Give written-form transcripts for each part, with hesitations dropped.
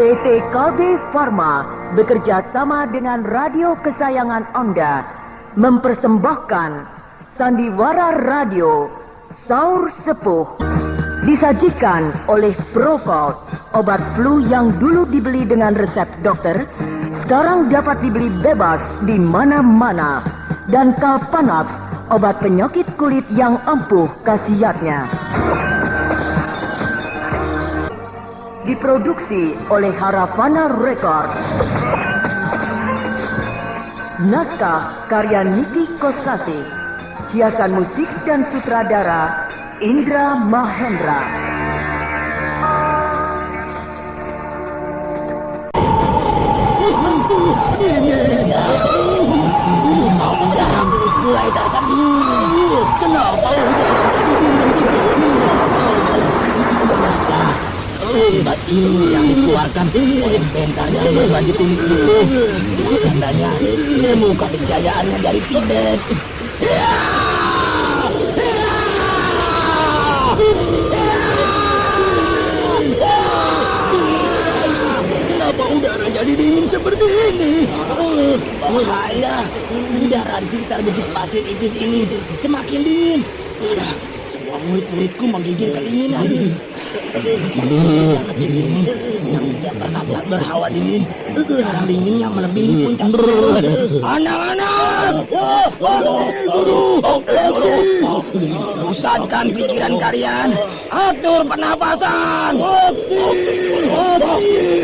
PT KB Pharma bekerja sama dengan radio kesayangan Anda mempersembahkan Sandiwara Radio Saur Sepuh. Disajikan oleh Procold, obat flu yang dulu dibeli dengan resep dokter, sekarang dapat dibeli bebas di mana-mana. Dan Kalpanax, obat penyakit kulit yang ampuh khasiatnya. Diproduksi oleh Haravana Record. Naskah karya Niki Kosasi. Hiasan musik dan sutradara Indra Mahendra. Mulai tak sakit. Kenapa? Obat ini yang dikeluarkan oleh bentar yang berbagi tinggi. Tandanya menemukan kejayaannya dari Tibet. Kenapa udara jadi dingin seperti ini? Bahaya, udara di sekitar bukit pasir itu ini semakin dingin. Semua murid-muridku menggigil kedinginan. Yang tidak pernah berhawa dingin, sekarang dinginnya melebihi puncak. Anak-anak, pusatkan pikiran kalian, atur pernapasan.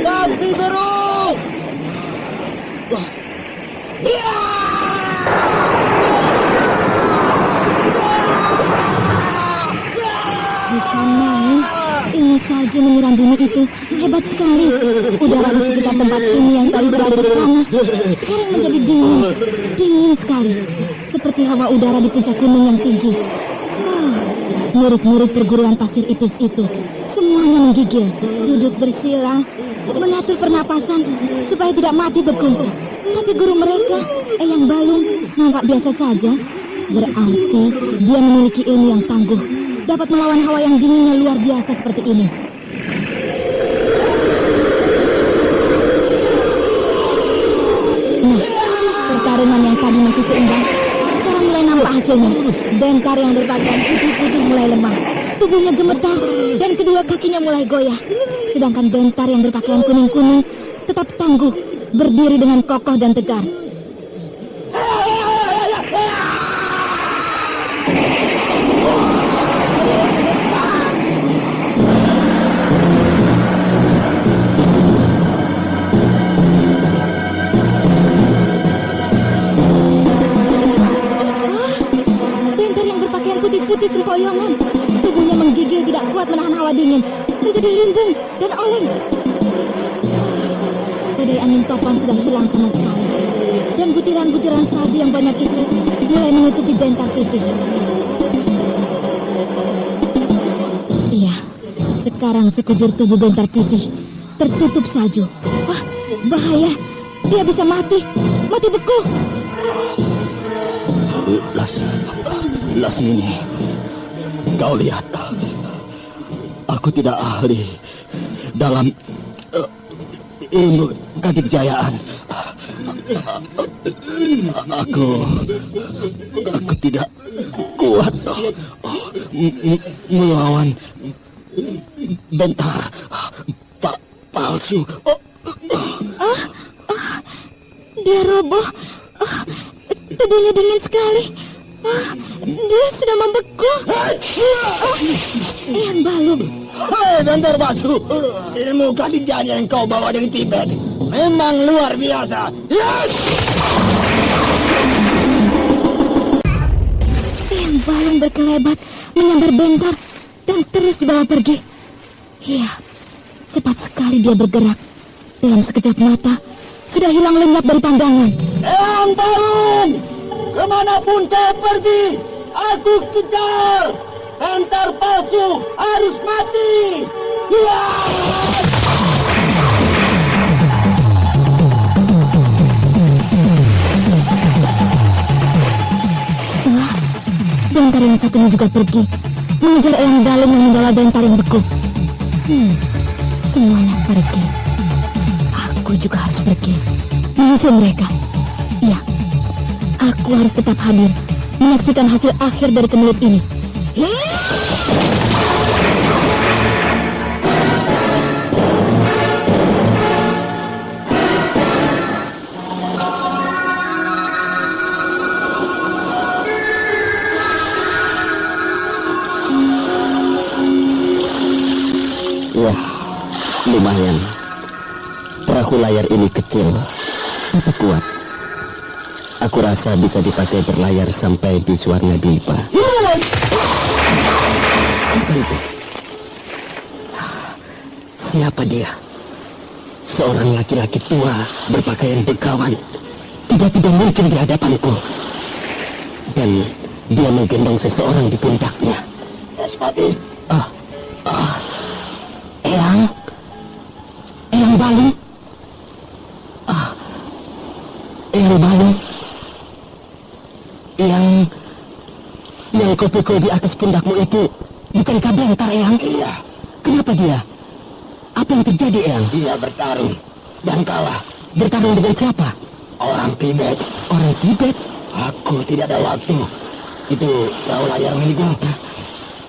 Kaki beruk. Bukan main, ini salju menyiram bumi itu hebat sekali. Udara di sekitar tempat ini yang tadi berada panas, sekarang menjadi dingin sekali, seperti hawa udara di puncak gunung yang tinggi. Murid-murid perguruan pasir Itis itu semuanya menggigil, duduk bersila, mengatur pernapasan supaya tidak mati beku. Tapi guru mereka, Eyang Balung, nampak biasa saja. Berarti dia memiliki ilmu yang tangguh, dapat melawan hawa yang dinginnya luar biasa seperti ini. Nah, pertarungan yang tadi masih seimbang, sekarang mulai nampak hasilnya. Bentar yang berpakaian putih-putih mulai lemah, tubuhnya gemetar, dan kedua kakinya mulai goyah. Sedangkan Bentar yang berpakaian kuning-kuning tetap tangguh, berdiri dengan kokoh dan tegar. Bentar yang berpakaian putih-putih sempoyongan, tubuhnya menggigil tidak kuat menahan hawa dingin, menjadi limbung dan oleng. Badai angin topan sudah hilang sama sekali, dan butiran-butiran salju yang banyak itu mulai menutupi Bentar putih. Iya, sekarang sekujur tubuh Bentar putih tertutup salju. Wah, bahaya, dia bisa mati beku. Lasmini, kau lihat, aku tidak ahli dalam ilmu ganti kejayaan. Aku tidak kuat melawan Bentar palsu. Dia roboh. Tubuhnya dingin sekali. Dia sudah membeku. Eyang Balung. Bentar palsu, ilmu ganti kejayaan yang kau bawa dari Tibet memang luar biasa. Eyang Balung berkelebat menyambar Bentar dan terus dibawa pergi. Iya, cepat sekali dia bergerak. Dalam sekejap mata sudah hilang lenyap dari pandangan. Eyang Balung, kemanapun kau pergi, aku kejar. Bentar palsu harus mati. Bentar yang satunya juga pergi, mengejar Eyang Balung yang membawa Bentar yang beku. Semuanya pergi. Aku juga harus pergi menyusul mereka. Ya, aku harus tetap hadir menyaksikan hasil akhir dari kemelut ini. Wah, lumayan. Perahu layar ini kecil, tapi kuat. Aku rasa bisa dipakai berlayar sampai di Swarnadwipa. Siapa itu? Siapa dia? Seorang laki-laki tua berpakaian bekawan tiba-tiba muncul di hadapanku. Dan dia menggendong seseorang di pundaknya. Espati. Eyang Balung. Eyang Balung. Yang kau pikul di atas pundakmu itu bukankah Bentar, Eyang? Iya. Kenapa dia? Apa yang terjadi, Eyang? Dia bertarung dan kalah. Bertarung dengan siapa? Orang Tibet. Orang Tibet? Aku tidak ada waktu. Itu perahu layar milikmu.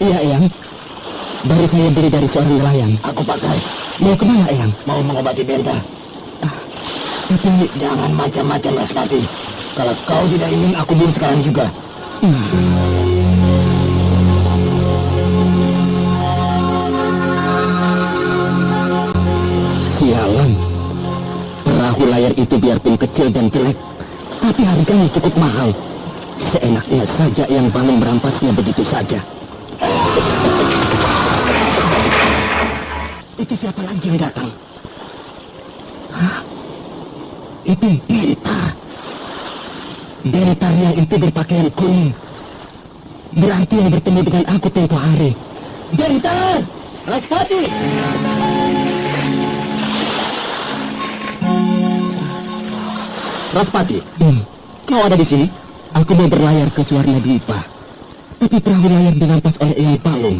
Iya, Eyang. Baru saya beli dari seorang nelayan. Aku pakai. Mau kemana, Eyang? Mau mengobati Benta. Tapi jangan macam-macam, Laskati. Kalau kau tidak ingin, aku bunuh sekarang juga. Sialan. Perahu layar itu biarpun kecil dan jelek, tapi harganya cukup mahal. Seenaknya saja yang Balung merampasnya begitu saja. Itu siapa lagi yang datang? Hah? Itu Bentar. Bentar yang itu berpakaian kuning. Berarti yang bertemu dengan aku tempo hari. Bentar! Laskati! Raspati, kau ada di sini? Aku mau berlayar ke Swarnadwipa. Tapi perahu layar dirampas oleh Eyang Balung.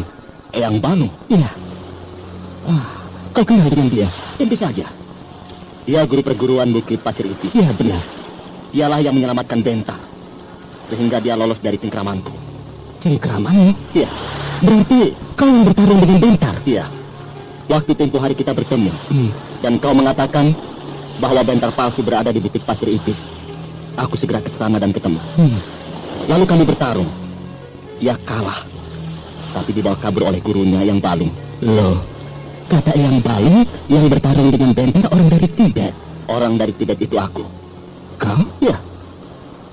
Eyang Balung? Iya. Kau kenal dengan dia? Tentu saja. Dia guru perguruan Bukit Pasir Ipis. Iya, benar. Dialah yang menyelamatkan Benta, sehingga dia lolos dari cengkramanku. Cengkramanmu? Iya. Berarti kau yang bertarung dengan Bentar? Iya. Waktu tempo hari kita bertemu, dan kau mengatakan bahwa Bentar palsu berada di Bukit Pasir Ipis. Aku segera ke sana dan ketemu. Lalu kami bertarung. Dia kalah, tapi dibawa kabur oleh gurunya Eyang Balung. Loh, kata Eyang Balung yang bertarung dengan Bentar orang dari Tibet. Orang dari Tibet itu aku. Kau? Ya.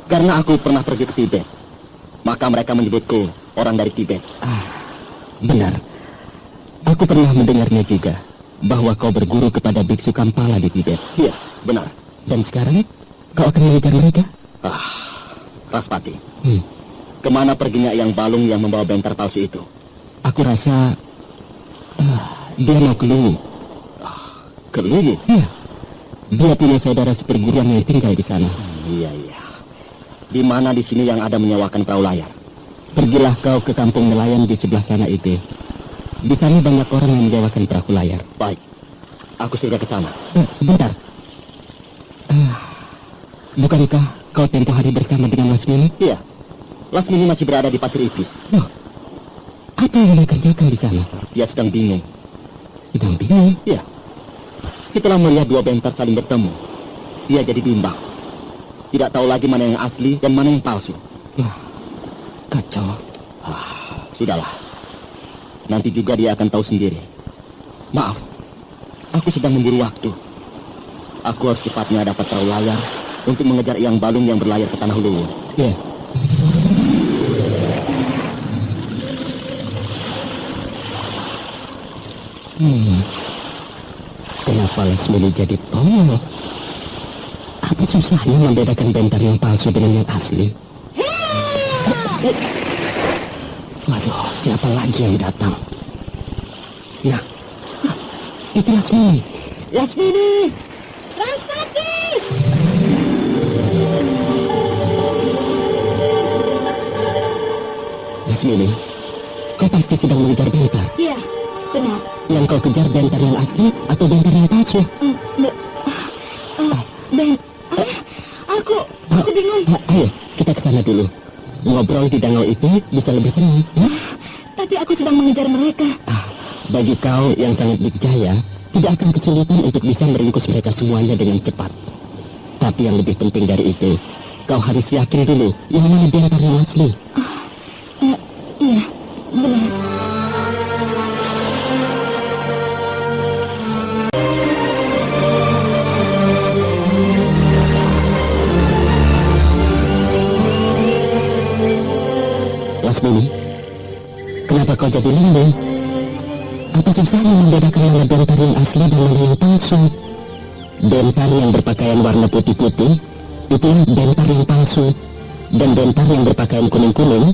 Karena aku pernah pergi ke Tibet, maka mereka menyebutku orang dari Tibet. Benar. Aku pernah mendengarnya juga, bahwa kau berguru kepada biksu Kampala di Tibet. Iya, benar. Dan sekarang kau akan mengejar mereka? Raspati. Kemana perginya Eyang Balung yang membawa Bentar palsu itu? Aku rasa dia mau ke Luwu. Ke Luwu? Iya. Dia punya saudara seperguruan yang tinggal di sana. Iya. Di mana di sini yang ada menyewakan perahu layar? Pergilah kau ke kampung nelayan di sebelah sana itu. Di sana banyak orang yang menyewakan perahu layar. Baik. Aku segera ke sana. Sebentar. Bukankah kau tempo hari bersama dengan Lasmini? Iya. Lasmini masih berada di Pasir Ipis. Oh. Apa yang dia kerjakan di sana? Dia sedang bingung. Sedang bingung? Iya. Setelah melihat dua Bentar saling bertemu, dia jadi bimbang. Tidak tahu lagi mana yang asli dan mana yang palsu. Kacau. Sudahlah. Nanti juga dia akan tahu sendiri. Maaf, aku sedang memburu waktu. Aku harus cepatnya dapat perahu layar untuk mengejar Eyang Balung yang berlayar ke Tanah Luwu. Iya. Kenapa Lasmini jadi tolol? Apa susahnya membedakan Bentar yang palsu dengan yang asli? Waduh, siapa lagi yang datang? Nah, itu Lasmini. Lasmini! Laskati! Lasmini, kau pasti sedang mengejar Bentar. Iya, benar. Yang kau kejar Bentar yang asli atau Bentar yang palsu? Ben, aku bingung. Ayo, kita ke sana dulu. Ngobrol di danau itu bisa lebih tenang. Tapi aku sedang mengejar mereka. Bagi kau yang sangat dikjaya, tidak akan kesulitan untuk bisa meringkus mereka semuanya dengan cepat. Tapi yang lebih penting dari itu, kau harus yakin dulu yang mana Bentar yang asli. Iya, benar. Lasmini, kenapa kau jadi linglung? Apa susahnya membedakan mana Bentar yang asli dan mana yang palsu? Bentar yang berpakaian warna putih-putih, itulah Bentar yang palsu. Dan Bentar yang berpakaian kuning-kuning,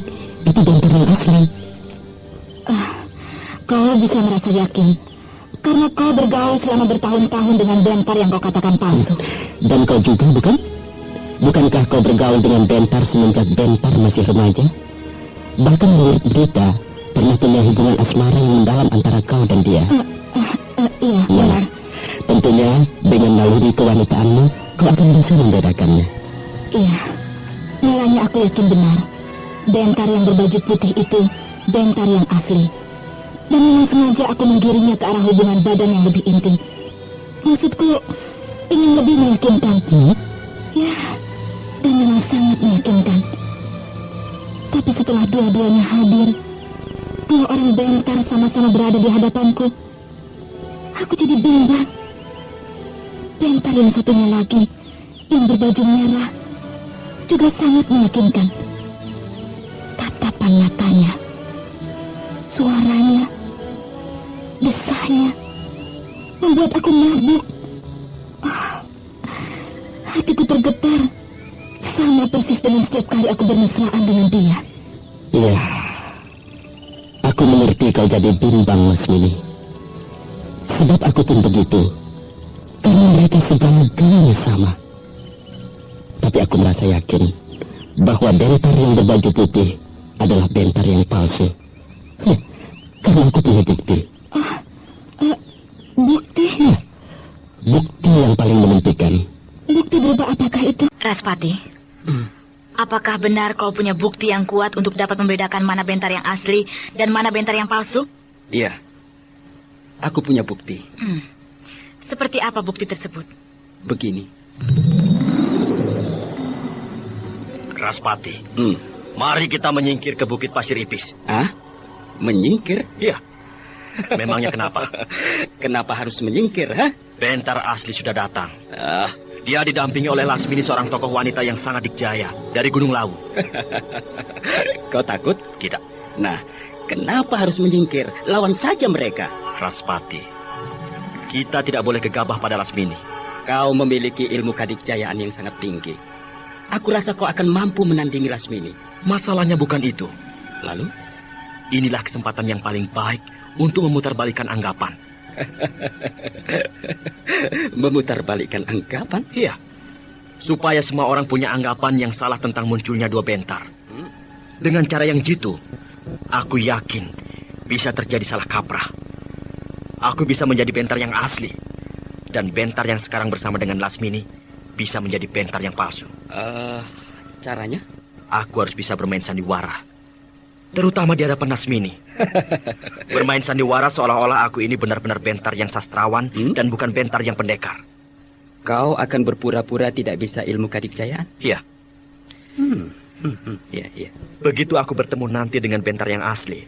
itu Bentar yang asli. Kau bisa merasa yakin karena kau bergaul selama bertahun-tahun dengan Bentar yang kau katakan palsu. Dan kau juga, bukan? Bukankah kau bergaul dengan Bentar semenjak Bentar masih remaja? Bahkan menurut berita, pernah punya hubungan asmara yang mendalam antara kau dan dia. Iya, Nah, benar. tentunya dengan naluri kewanitaanmu, kau akan bisa membedakannya. Iya, mulanya aku yakin benar. Bentar yang berbaju putih itu Bentar yang asli. Dan memang sengaja aku menggiringnya ke arah hubungan badan yang lebih intim. Maksudku, ingin lebih meyakinkan. Ya, dan memang sangat meyakinkan. Tapi setelah dua-duanya hadir, dua orang Bentar sama-sama berada di hadapanku, aku jadi bimbang. Bentar yang satunya lagi, yang berbaju merah, juga sangat meyakinkan. Tatapan matanya, suaranya, desahnya, membuat aku mabuk. Hatiku tergetar, sama persis dengan setiap kali aku bermesraan dengan dia. Iya, aku mengerti kau jadi bimbang, Lasmini. Sebab aku pun begitu. Karena mereka segala-galanya sama. Tapi aku merasa yakin bahwa Bentar yang berbaju putih adalah Bentar yang palsu. Karena aku punya bukti. Bukti? Bukti yang paling menentukan. Bukti berupa apakah itu? Raspati, apakah benar kau punya bukti yang kuat untuk dapat membedakan mana Bentar yang asli dan mana Bentar yang palsu? Iya, aku punya bukti. Seperti apa bukti tersebut? Begini. Raspati, mari kita menyingkir ke Bukit Pasir Ipis. Hah? Menyingkir? Iya. Memangnya kenapa? Kenapa harus menyingkir, ha? Bentar asli sudah datang. Dia didampingi oleh Lasmini, seorang tokoh wanita yang sangat dikjaya dari Gunung Lawu. Kau takut? Tidak, Nah, kenapa harus menyingkir? Lawan saja mereka. Raspati. Kita tidak boleh gegabah pada Lasmini. Kau memiliki ilmu kadikjayaan yang sangat tinggi. Aku rasa kau akan mampu menandingi Lasmini. Masalahnya bukan itu. Lalu? Inilah kesempatan yang paling baik untuk memutarbalikkan anggapan. Memutarbalikkan anggapan? Iya. Supaya semua orang punya anggapan yang salah tentang munculnya dua Bentar. Dengan cara yang jitu, aku yakin bisa terjadi salah kaprah. Aku bisa menjadi Bentar yang asli. Dan Bentar yang sekarang bersama dengan Lasmini bisa menjadi Bentar yang palsu. Caranya? Aku harus bisa bermain sandiwara. Terutama di hadapan Lasmini. Bermain sandiwara seolah-olah aku ini benar-benar Bentar yang sastrawan dan bukan Bentar yang pendekar. Kau akan berpura-pura tidak bisa ilmu kadikjayaan? Iya. Iya. Begitu aku bertemu nanti dengan Bentar yang asli,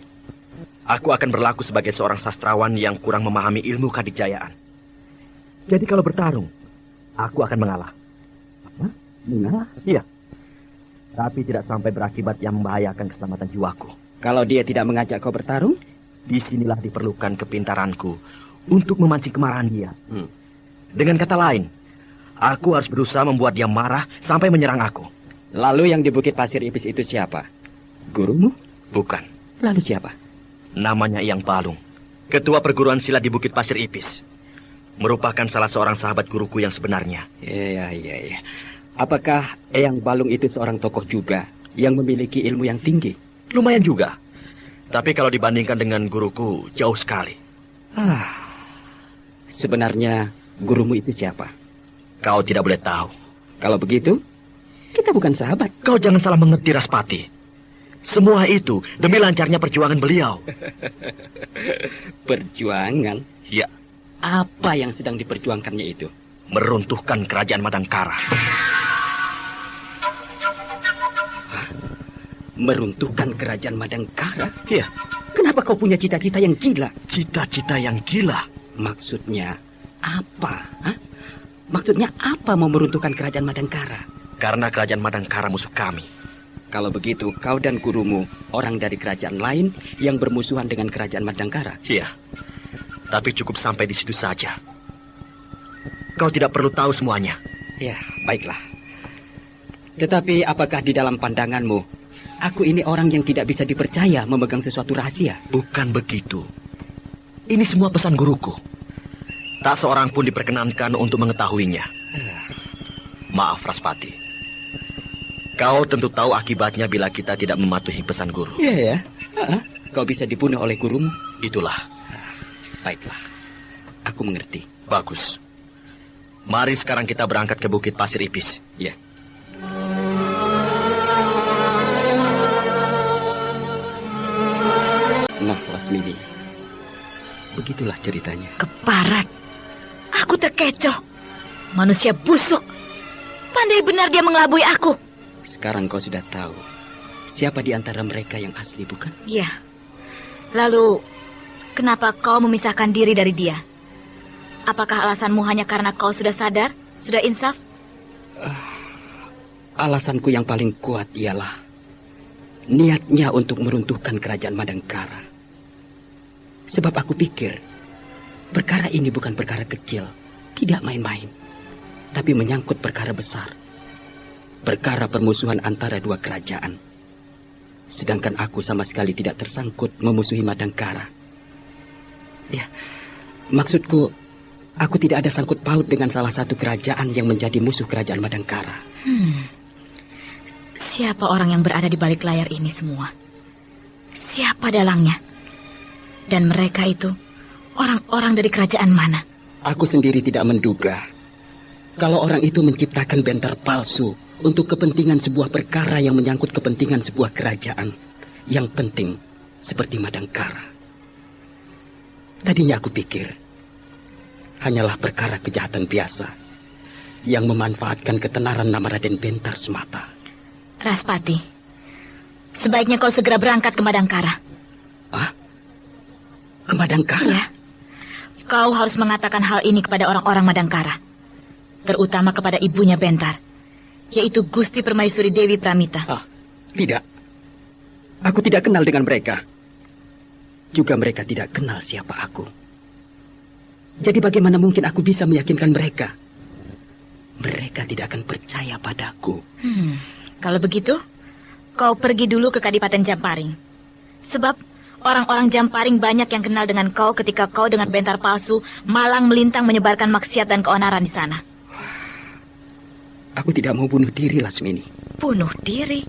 aku akan berlaku sebagai seorang sastrawan yang kurang memahami ilmu kadikjayaan. Jadi kalau bertarung, aku akan mengalah. Apa? Mengalah? Iya. Tapi tidak sampai berakibat yang membahayakan keselamatan jiwaku. Kalau dia tidak mengajak kau bertarung? Disinilah diperlukan kepintaranku untuk memancing kemarahan dia. Dengan kata lain, aku harus berusaha membuat dia marah sampai menyerang aku. Lalu yang di Bukit Pasir Ipis itu siapa? Gurumu? Bukan. Lalu siapa? Namanya Eyang Balung, ketua perguruan silat di Bukit Pasir Ipis. Merupakan salah seorang sahabat guruku yang sebenarnya. Iya. Apakah Eyang Balung itu seorang tokoh juga yang memiliki ilmu yang tinggi? Lumayan juga. Tapi kalau dibandingkan dengan guruku, jauh sekali. Sebenarnya gurumu itu siapa? Kau tidak boleh tahu. Kalau begitu, kita bukan sahabat. Kau jangan salah mengerti, Raspati. Semua itu demi lancarnya perjuangan beliau. Perjuangan? Ya, Apa yang sedang diperjuangkannya itu? meruntuhkan kerajaan Madangkara. Meruntuhkan kerajaan Madangkara? Ya, Kenapa kau punya cita-cita yang gila? cita-cita yang gila. Maksudnya apa? Hah? Maksudnya apa mau meruntuhkan kerajaan Madangkara? Karena kerajaan Madangkara musuh kami. Kalau begitu, kau dan gurumu orang dari kerajaan lain yang bermusuhan dengan kerajaan Madangkara. Iya, tapi cukup sampai di situ saja. Kau tidak perlu tahu semuanya. Ya, baiklah. Tetapi apakah di dalam pandanganmu, aku ini orang yang tidak bisa dipercaya memegang sesuatu rahasia? Bukan begitu. Ini semua pesan guruku. Tak seorang pun diperkenankan untuk mengetahuinya. Maaf, Raspati. Kau tentu tahu akibatnya bila kita tidak mematuhi pesan guru. Iya ya. Kau bisa dibunuh oleh gurumu? Itulah. Baiklah. Aku mengerti. Bagus. Mari sekarang kita berangkat ke Bukit Pasir Ipis. Ya. Nah, Lasmini. Begitulah ceritanya. Keparat. Aku terkecoh. Manusia busuk. Pandai benar dia mengelabui aku. Sekarang kau sudah tahu siapa di antara mereka yang asli, bukan? Ya. Lalu, kenapa kau memisahkan diri dari dia? Apakah alasanmu hanya karena kau sudah sadar? Sudah insaf? Alasanku yang paling kuat ialah niatnya untuk meruntuhkan kerajaan Madangkara. Sebab aku pikir perkara ini bukan perkara kecil, tidak main-main, tapi menyangkut perkara besar. Perkara permusuhan antara dua kerajaan. Sedangkan aku sama sekali tidak tersangkut memusuhi Madangkara. Ya, maksudku, aku tidak ada sangkut paut dengan salah satu kerajaan yang menjadi musuh kerajaan Madangkara. Siapa orang yang berada di balik layar ini semua? Siapa dalangnya? Dan mereka itu orang-orang dari kerajaan mana? Aku sendiri tidak menduga kalau orang itu menciptakan bentar palsu untuk kepentingan sebuah perkara yang menyangkut kepentingan sebuah kerajaan yang penting seperti Madangkara. Tadinya aku pikir hanyalah perkara kejahatan biasa yang memanfaatkan ketenaran nama Raden Bentar semata. Raspati, sebaiknya kau segera berangkat ke Madangkara. Ah? Ke Madangkara? Ya. Kau harus mengatakan hal ini kepada orang-orang Madangkara. Terutama kepada ibunya Bentar, yaitu Gusti Permaisuri Dewi Pramita. Ah, tidak. Aku tidak kenal dengan mereka. Juga mereka tidak kenal siapa aku. Jadi bagaimana mungkin aku bisa meyakinkan mereka? Mereka tidak akan percaya padaku. Kalau begitu, kau pergi dulu ke Kadipaten Jamparing. Sebab orang-orang Jamparing banyak yang kenal dengan kau ketika kau dengan bentar palsu malang melintang menyebarkan maksiat dan keonaran di sana. Aku tidak mau bunuh diri, Lasmini. Bunuh diri?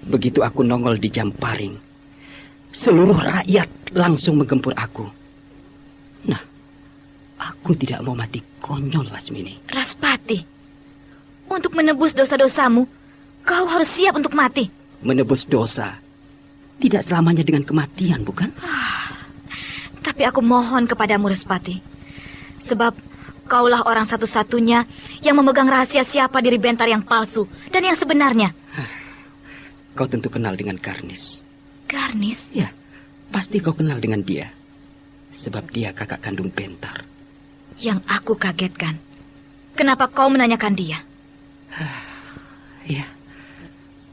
Begitu aku nongol di Jamparing, seluruh rakyat langsung menggempur aku. Nah, aku tidak mau mati konyol, Lasmini. Raspati, untuk menebus dosa-dosamu, kau harus siap untuk mati. Menebus dosa tidak selamanya dengan kematian, bukan? Tapi aku mohon kepadamu, Raspati. Sebab kaulah orang satu-satunya yang memegang rahasia siapa diri Bentar yang palsu dan yang sebenarnya. Kau tentu kenal dengan Garnis. Garnis? Ya, pasti kau kenal dengan dia. Sebab dia kakak kandung Bentar. Yang aku kagetkan, kenapa kau menanyakan dia? Ya,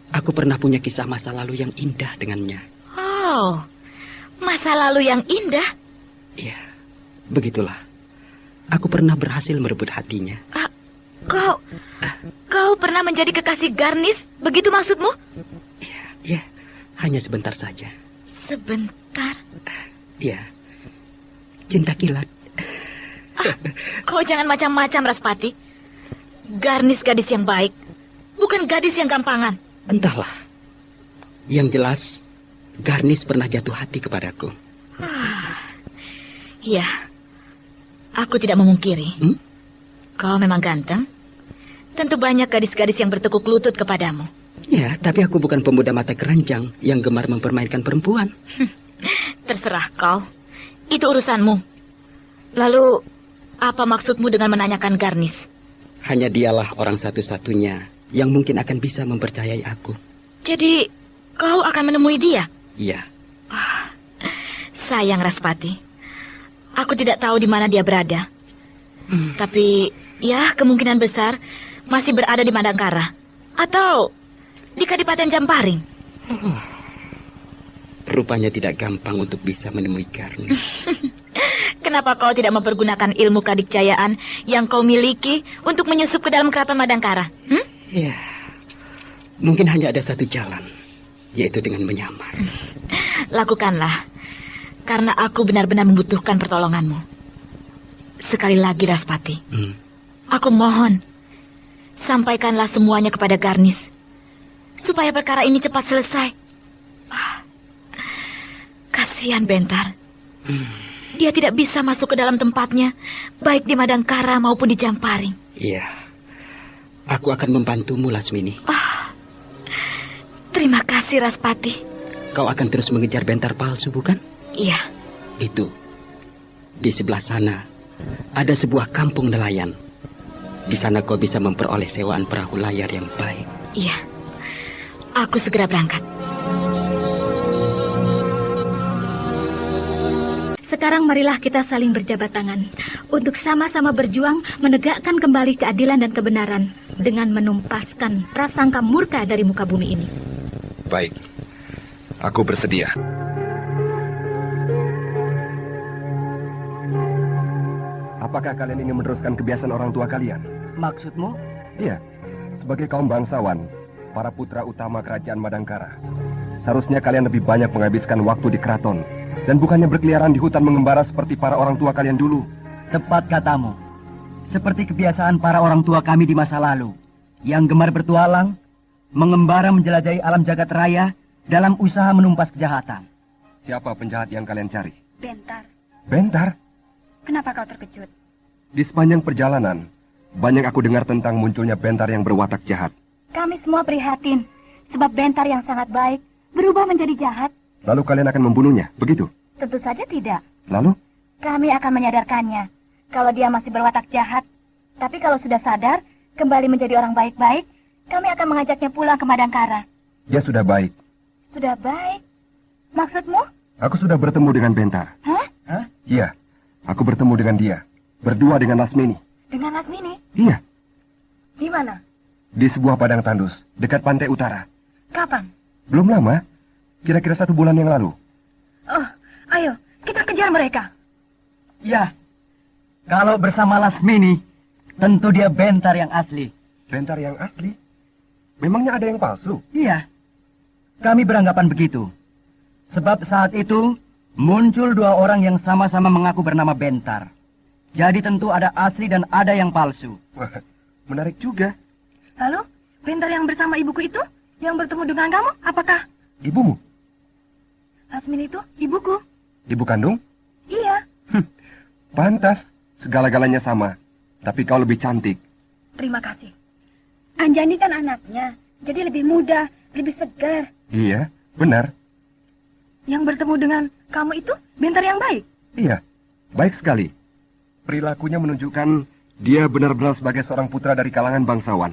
aku pernah punya kisah masa lalu yang indah dengannya. Oh, masa lalu yang indah? Ya, begitulah. Aku pernah berhasil merebut hatinya. Kau pernah menjadi kekasih Garnis? Begitu maksudmu? Ya, hanya sebentar saja. Sebentar? Ya, cinta kilat. Kau jangan macam-macam, Raspati. Garnis gadis yang baik, bukan gadis yang gampangan. Entahlah. Yang jelas, Garnis pernah jatuh hati kepadaku. Iya, aku tidak memungkiri. Kau memang ganteng, tentu banyak gadis-gadis yang bertekuk lutut kepadamu. Ya, tapi aku bukan pemuda mata keranjang yang gemar mempermainkan perempuan. Terserah kau. Itu urusanmu. Lalu, apa maksudmu dengan menanyakan Garnis? Hanya dialah orang satu-satunya yang mungkin akan bisa mempercayai aku. Jadi, kau akan menemui dia? Iya. Sayang Raspati. Aku tidak tahu di mana dia berada. Tapi, ya kemungkinan besar masih berada di Madangkara. Atau di Kadipaten Jamparing. Rupanya tidak gampang untuk bisa menemui Garnis. Kenapa kau tidak mempergunakan ilmu kadikjayaan yang kau miliki untuk menyusup ke dalam keraton Madangkara? Ya, mungkin hanya ada satu jalan, yaitu dengan menyamar. Lakukanlah, karena aku benar-benar membutuhkan pertolonganmu. Sekali lagi Raspati, aku mohon, sampaikanlah semuanya kepada Garnis, supaya perkara ini cepat selesai. Kasihan Bentar. Dia tidak bisa masuk ke dalam tempatnya, baik di Madangkara maupun di Jamparing. Iya, aku akan membantumu, Lasmini. Terima kasih, Raspati. Kau akan terus mengejar Bentar palsu, bukan? Iya. Itu, di sebelah sana, ada sebuah kampung nelayan. Di sana kau bisa memperoleh sewaan perahu layar yang baik. Iya, aku segera berangkat. Sekarang marilah kita saling berjabat tangan untuk sama-sama berjuang menegakkan kembali keadilan dan kebenaran dengan menumpaskan prasangka murka dari muka bumi ini. Baik, aku bersedia. Apakah kalian ingin meneruskan kebiasaan orang tua kalian? Maksudmu? Iya, sebagai kaum bangsawan, para putra utama kerajaan Madangkara, seharusnya kalian lebih banyak menghabiskan waktu di keraton dan bukannya berkeliaran di hutan mengembara seperti para orang tua kalian dulu. Tepat katamu. Seperti kebiasaan para orang tua kami di masa lalu, yang gemar bertualang, mengembara menjelajahi alam jagat raya dalam usaha menumpas kejahatan. Siapa penjahat yang kalian cari? Bentar, Bentar? kenapa kau terkejut? Di sepanjang perjalanan, banyak aku dengar tentang munculnya Bentar yang berwatak jahat. Kami semua prihatin, sebab Bentar yang sangat baik berubah menjadi jahat. Lalu kalian akan membunuhnya, begitu? Tentu saja tidak. Lalu? Kami akan menyadarkannya kalau dia masih berwatak jahat. Tapi kalau sudah sadar, kembali menjadi orang baik-baik, kami akan mengajaknya pulang ke Madangkara. Dia sudah baik. Sudah baik? Maksudmu? Aku sudah bertemu dengan Bentar. Hah? Iya, aku bertemu dengan dia. Berdua dengan Lasmini. Dengan Lasmini? Iya, Di mana? di sebuah padang tandus, dekat pantai utara. Kapan? Belum lama, kira-kira 1 bulan yang lalu. Oh, ayo, kita kejar mereka. Ya, kalau bersama Lasmini, tentu dia Bentar yang asli. Bentar yang asli? Memangnya ada yang palsu? Iya, kami beranggapan begitu. Sebab saat itu, muncul 2 orang yang sama-sama mengaku bernama Bentar. Jadi tentu ada asli dan ada yang palsu. Wah, menarik juga. Lalu, Bentar yang bersama ibuku itu, yang bertemu dengan kamu, apakah? Ibumu? Lasmini itu ibuku. Ibu kandung? Iya. Pantas, segala-galanya sama. Tapi kau lebih cantik. Terima kasih. Anjani kan anaknya, jadi lebih muda, lebih segar. Iya, benar. Yang bertemu dengan kamu itu Bentar yang baik. Iya, baik sekali. Perilakunya menunjukkan dia benar-benar sebagai seorang putra dari kalangan bangsawan.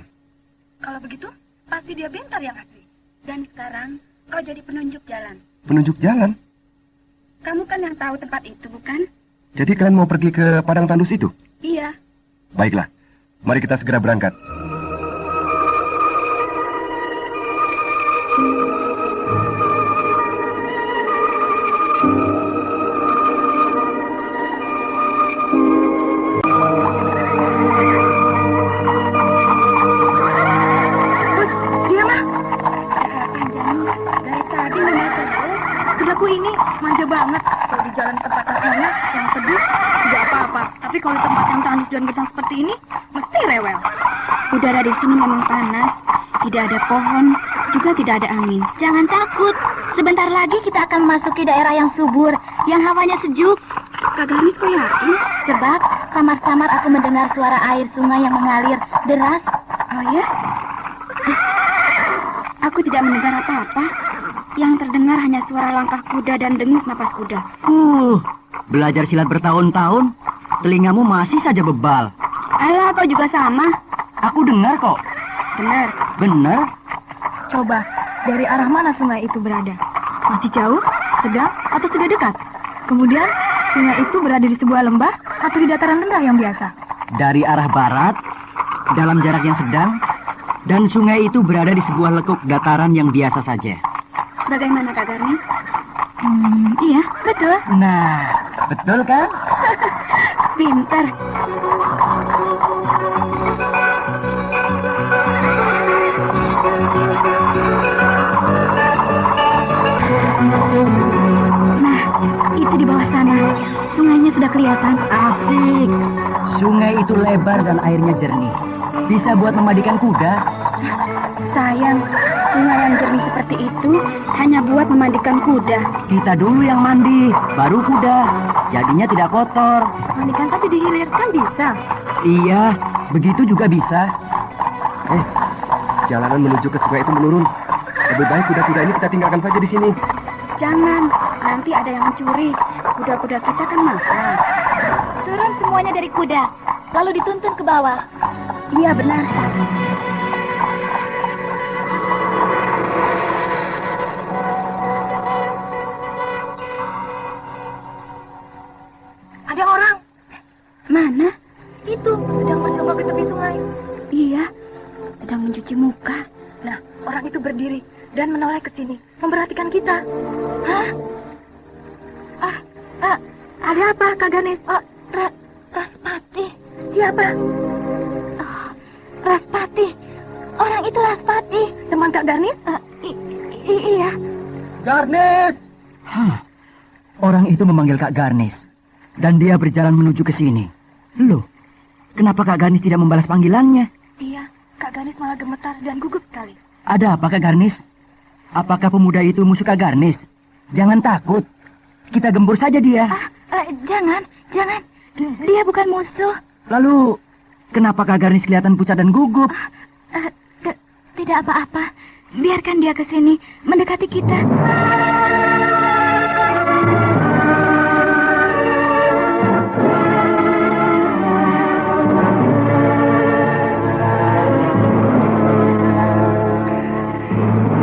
Kalau begitu, pasti dia Bentar yang asli. Dan sekarang kau jadi penunjuk jalan. Penunjuk jalan? Kamu kan yang tahu tempat itu, bukan? Jadi kalian mau pergi ke padang tandus itu? Iya. Baiklah, mari kita segera berangkat. Ini manja banget. Kalau di jalan tempat yang enak, yang teduh, tidak apa-apa. Tapi kalau di tempat yang tandus dan gersang seperti ini, mesti rewel. Udara di sini memang panas, tidak ada pohon, juga tidak ada angin. Jangan takut, sebentar lagi kita akan memasuki daerah yang subur, yang hawanya sejuk. Kak Garnis, kok yakin? Sebab samar-samar aku mendengar suara air sungai yang mengalir deras. Oh ya? Aku tidak mendengar apa-apa. Yang terdengar hanya suara langkah kuda dan dengis napas kuda. Belajar silat bertahun-tahun, telingamu masih saja bebal. Alah, kau juga sama. Aku dengar kok. Benar. Benar? Coba, dari arah mana sungai itu berada? Masih jauh, sedang, atau sudah dekat? Kemudian, sungai itu berada di sebuah lembah atau di dataran rendah yang biasa? Dari arah barat, dalam jarak yang sedang, dan sungai itu berada di sebuah lekuk dataran yang biasa saja. Bagaimana, Kak Garnis? Iya, betul. Nah, betul kan? Pintar. Nah, itu di bawah sana. Sungainya sudah kelihatan. Asik. Sungai itu lebar dan airnya jernih. Bisa buat memandikan kuda. Sayang, sungai yang jernih seperti itu hanya buat memandikan kuda. Kita dulu yang mandi, baru kuda. Jadinya tidak kotor. Mandikan saja di hilir, kan bisa. Iya, begitu juga bisa. Jalanan menuju ke sungai itu menurun. Lebih baik kuda-kuda ini kita tinggalkan saja di sini. Jangan, nanti ada yang mencuri. Kuda-kuda kita kan mahal. Turun semuanya dari kuda, lalu dituntun ke bawah. Iya, benar. Ada orang. Mana? Itu, sedang mencoba ke tepi sungai. Iya, sedang mencuci muka. Nah, orang itu berdiri dan menoleh ke sini, memperhatikan kita. Hah? Ada apa, Kak Ganes? Raspati. Siapa? Raspati. Orang itu Raspati. Teman Kak Garnis? Iya. Garnis! Orang itu memanggil Kak Garnis. Dan dia berjalan menuju ke sini. Loh, kenapa Kak Garnis tidak membalas panggilannya? Iya, Kak Garnis malah gemetar dan gugup sekali. Ada apa, Kak Garnis? Apakah pemuda itu musuh Kak Garnis? Jangan takut. Kita gempur saja dia. Jangan. Dia bukan musuh. Lalu, kenapa Kak Garnis kelihatan pucat dan gugup? Tidak apa-apa. Biarkan dia ke sini, mendekati kita.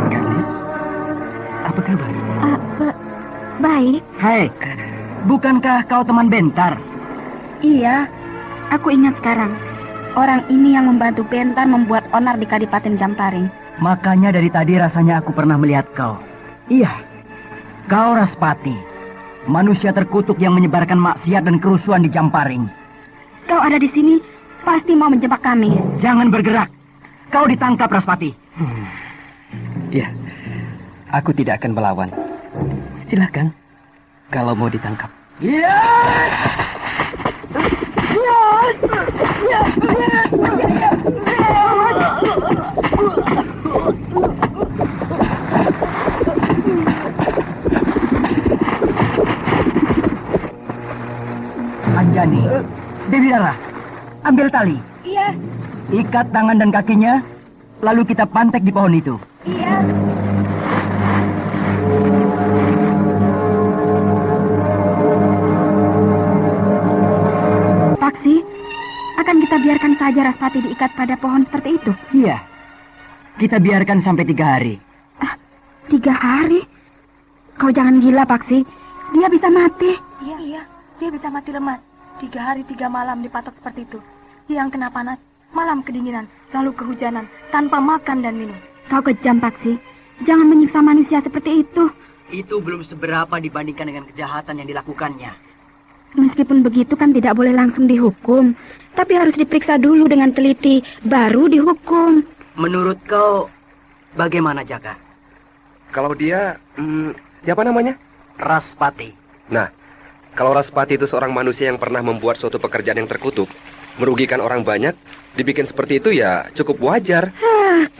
Garnis, apa kabar? Baik. Hai, bukankah kau teman Bentar? Iya, aku ingat sekarang. Orang ini yang membantu Bentar membuat onar di Kadipaten Jamparing. Makanya dari tadi rasanya aku pernah melihat kau. Iya, kau Raspati, manusia terkutuk yang menyebarkan maksiat dan kerusuhan di Jamparing. Kau ada di sini, pasti mau menjebak kami. Jangan bergerak. Kau ditangkap, Raspati. Ya, aku tidak akan melawan. Silakan, kalau mau ditangkap. Anjani, Dewi Dara, ambil tali. Iya. Ikat tangan dan kakinya, lalu kita pantek di pohon itu. Iya. Paksi, akan kita biarkan saja Raspati diikat pada pohon seperti itu? Iya, kita biarkan sampai 3 hari. 3 hari? Kau jangan gila, Paksi. Dia bisa mati. Iya, dia bisa mati lemas. 3 hari 3 malam dipatok seperti itu. Siang kena panas, malam kedinginan, lalu kehujanan, tanpa makan dan minum. Kau kejam, Paksi. Jangan menyiksa manusia seperti itu. Itu belum seberapa dibandingkan dengan kejahatan yang dilakukannya. Meskipun begitu kan tidak boleh langsung dihukum. Tapi harus diperiksa dulu dengan teliti, baru dihukum. Menurut kau, bagaimana, Jaka? Kalau dia, siapa namanya? Raspati. Nah, kalau Raspati itu seorang manusia yang pernah membuat suatu pekerjaan yang terkutuk, merugikan orang banyak, dibikin seperti itu ya cukup wajar.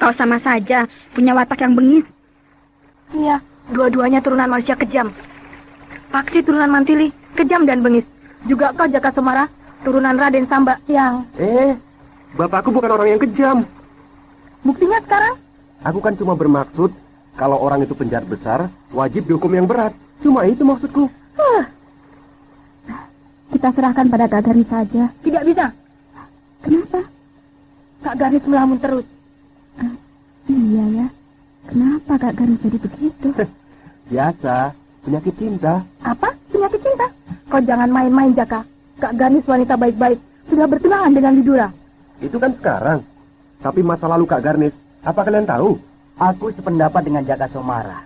Kau sama saja, punya watak yang bengis. Iya, dua-duanya turunan manusia kejam. Paksi turunan Mantili, kejam dan bengis. Juga kau Jaka Semara, turunan Raden Samba yang... Bapakku bukan orang yang kejam. Buktinya sekarang? Aku kan cuma bermaksud kalau orang itu penjahat besar, wajib dihukum yang berat. Cuma itu maksudku. Kita serahkan pada Kak Garnis saja. Tidak bisa. Kenapa? Kak Garnis melamun terus. Iya ya. Kenapa Kak Garnis jadi begitu? Biasa, penyakit cinta. Apa? Penyakit cinta? Kau jangan main-main, Jaka. Kak Garnis wanita baik-baik. Sudah bertunangan dengan Lidura. Itu kan sekarang. Tapi masa lalu Kak Garnis, apa kalian tahu? Aku sependapat dengan Jaka Somara.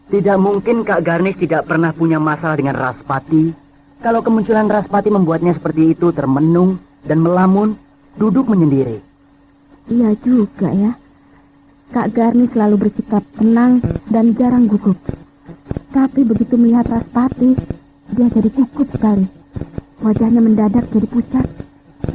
Tidak mungkin Kak Garnis tidak pernah punya masalah dengan Raspati. Kalau kemunculan Raspati membuatnya seperti itu, termenung dan melamun, duduk menyendiri. Iya juga ya. Kak Garnis selalu bersikap tenang dan jarang gugup. Tapi begitu melihat Raspati, dia jadi gugup sekali. Wajahnya mendadak jadi pucat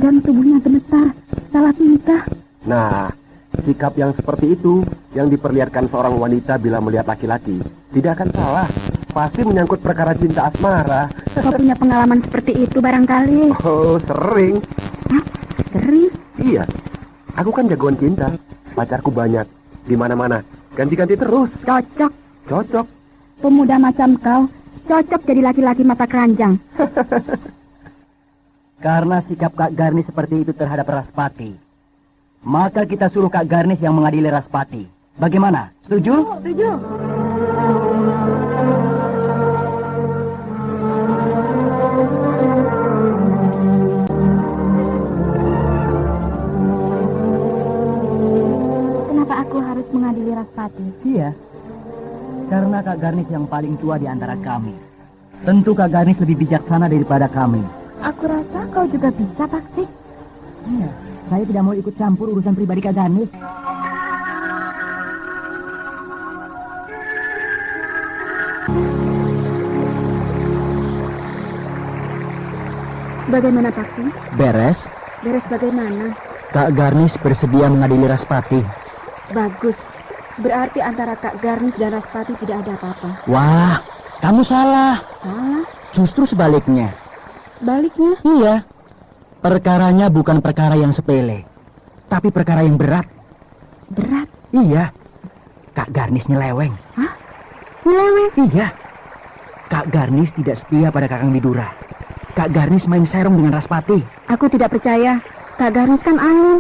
dan tubuhnya gemetar, salah tingkah. Nah, sikap yang seperti itu yang diperlihatkan seorang wanita bila melihat laki-laki tidak akan salah. Pasti menyangkut perkara cinta asmara. Kau punya pengalaman seperti itu barangkali? Oh, sering. Hah? Sering? Iya, aku kan jagoan cinta. Pacarku banyak, di mana-mana. Ganti-ganti terus. Cocok. Cocok. Pemuda macam kau cocok jadi laki-laki mata keranjang. Karena sikap Kak Garnis seperti itu terhadap Raspati, maka kita suruh Kak Garnis yang mengadili Raspati. Bagaimana? Setuju? Setuju. Kenapa aku harus mengadili Raspati? Iya. Karena Kak Garnis yang paling tua di antara kami. Tentu Kak Garnis lebih bijaksana daripada kami. Aku rasa kau juga bisa, Paksik. Iya, saya tidak mau ikut campur urusan pribadi Kak Garnis. Bagaimana, Paksik? Beres. Beres bagaimana? Kak Garnis bersedia mengadili Raspati. Bagus. Berarti antara Kak Garnis dan Raspati tidak ada apa-apa. Wah, kamu salah. Salah? Justru sebaliknya. Sebaliknya? Iya. Perkaranya bukan perkara yang sepele, tapi perkara yang berat. Berat? Iya. Kak Garnis nyeleweng. Hah? Nyeleweng? Iya. Kak Garnis tidak setia pada Kakang Widura. Kak Garnis main serong dengan Raspati. Aku tidak percaya. Kak Garnis kan alim.